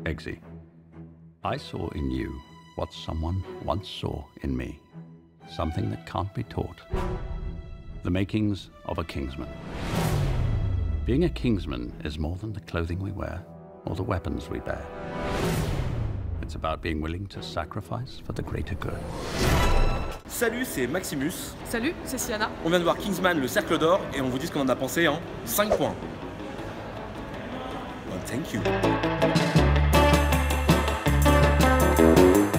Eggsy, I saw in you what someone once saw in me, something that can't be taught. The makings of a Kingsman. Being a Kingsman is more than the clothing we wear or the weapons we bear. It's about being willing to sacrifice for the greater good. Salut, c'est Maximus. Salut, c'est Siana. On vient de voir Kingsman, le Cercle d'Or, et on vous dit ce qu'on en a pensé en 5 points. Well, thank you.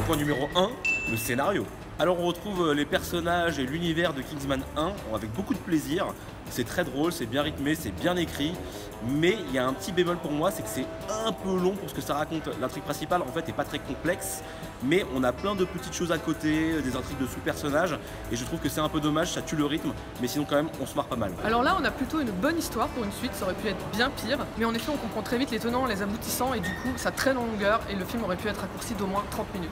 Point numéro 1, le scénario. Alors on retrouve les personnages et l'univers de Kingsman 1 avec beaucoup de plaisir. C'est très drôle, c'est bien rythmé, c'est bien écrit. Mais il y a un petit bémol pour moi, c'est que c'est un peu long pour ce que ça raconte. L'intrigue principale en fait n'est pas très complexe, mais on a plein de petites choses à côté, des intrigues de sous-personnages, et je trouve que c'est un peu dommage, ça tue le rythme, mais sinon quand même on se marre pas mal. Alors là on a plutôt une bonne histoire pour une suite, ça aurait pu être bien pire, mais en effet on comprend très vite les tenants, les aboutissants, et du coup ça traîne en longueur, et le film aurait pu être raccourci d'au moins 30 minutes.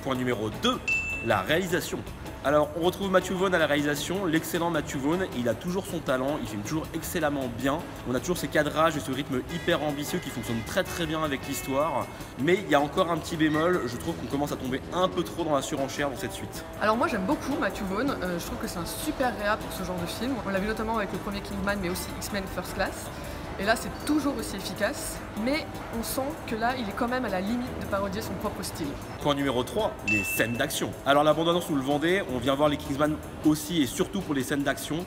Point numéro 2, la réalisation. Alors on retrouve Matthew Vaughn à la réalisation, l'excellent Matthew Vaughn, il a toujours son talent, il filme toujours excellemment bien, on a toujours ces cadrages et ce rythme hyper ambitieux qui fonctionne très très bien avec l'histoire, mais il y a encore un petit bémol, je trouve qu'on commence à tomber un peu trop dans la surenchère dans cette suite. Alors moi j'aime beaucoup Matthew Vaughn, je trouve que c'est un super réa pour ce genre de film, on l'a vu notamment avec le premier Kingsman mais aussi X-Men First Class. Et là, c'est toujours aussi efficace, mais on sent que là, il est quand même à la limite de parodier son propre style. Point numéro 3, les scènes d'action. Alors la bande-annonce nous le vendait, on vient voir les Kingsman aussi et surtout pour les scènes d'action.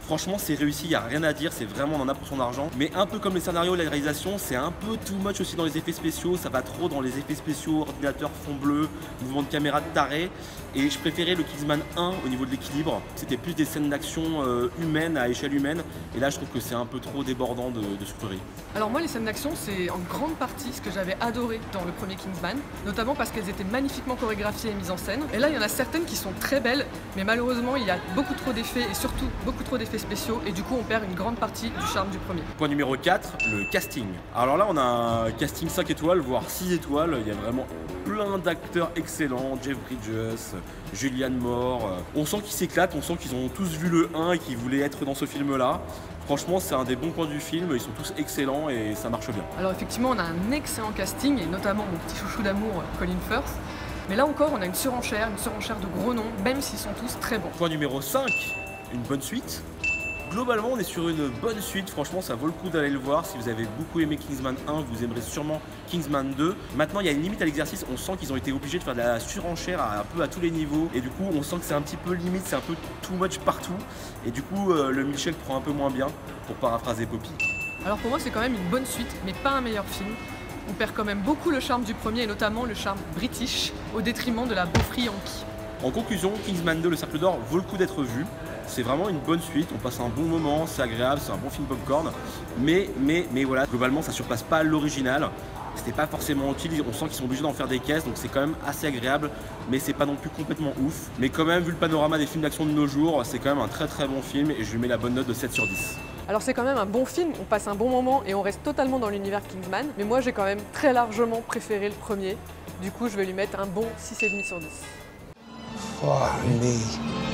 Franchement, c'est réussi, il n'y a rien à dire, c'est vraiment on en a pour son argent. Mais un peu comme les scénarios et la réalisation, c'est un peu too much aussi dans les effets spéciaux, ça va trop dans les effets spéciaux, ordinateur, fond bleu, mouvement de caméra de taré. Et je préférais le Kingsman 1 au niveau de l'équilibre. C'était plus des scènes d'action humaines, à échelle humaine. Et là, je trouve que c'est un peu trop débordant de sucrerie. Alors moi, les scènes d'action, c'est en grande partie ce que j'avais adoré dans le premier Kingsman, notamment parce qu'elles étaient magnifiquement chorégraphiées et mises en scène. Et là, il y en a certaines qui sont très belles, mais malheureusement, il y a beaucoup trop d'effets et surtout beaucoup trop d'effets spéciaux, et du coup, on perd une grande partie du charme du premier. Point numéro 4, le casting. Alors là, on a un casting 5 étoiles, voire 6 étoiles. Il y a vraiment plein d'acteurs excellents, Jeff Bridges, Julianne Moore. On sent qu'ils s'éclatent, on sent qu'ils ont tous vu le 1 et qu'ils voulaient être dans ce film-là. Franchement, c'est un des bons points du film, ils sont tous excellents et ça marche bien. Alors effectivement, on a un excellent casting, et notamment mon petit chouchou d'amour, Colin Firth. Mais là encore, on a une surenchère de gros noms, même s'ils sont tous très bons. Point numéro 5, une bonne suite. Globalement, on est sur une bonne suite, franchement ça vaut le coup d'aller le voir. Si vous avez beaucoup aimé Kingsman 1, vous aimerez sûrement Kingsman 2. Maintenant, il y a une limite à l'exercice, on sent qu'ils ont été obligés de faire de la surenchère un peu à tous les niveaux. Et du coup, on sent que c'est un petit peu limite, c'est un peu too much partout. Et du coup, le milkshake prend un peu moins bien, pour paraphraser Poppy. Alors pour moi, c'est quand même une bonne suite, mais pas un meilleur film. On perd quand même beaucoup le charme du premier, et notamment le charme british, au détriment de la beaufrie yankee. En conclusion, Kingsman 2, le Cercle d'Or, vaut le coup d'être vu. C'est vraiment une bonne suite, on passe un bon moment, c'est agréable, c'est un bon film popcorn. Mais voilà, globalement, ça surpasse pas l'original. C'était pas forcément utile, on sent qu'ils sont obligés d'en faire des caisses, donc c'est quand même assez agréable, mais c'est pas non plus complètement ouf. Mais quand même, vu le panorama des films d'action de nos jours, c'est quand même un très très bon film, et je lui mets la bonne note de 7 sur 10. Alors c'est quand même un bon film, on passe un bon moment et on reste totalement dans l'univers Kingsman, mais moi j'ai quand même très largement préféré le premier. Du coup, je vais lui mettre un bon 6,5 sur 10. For me.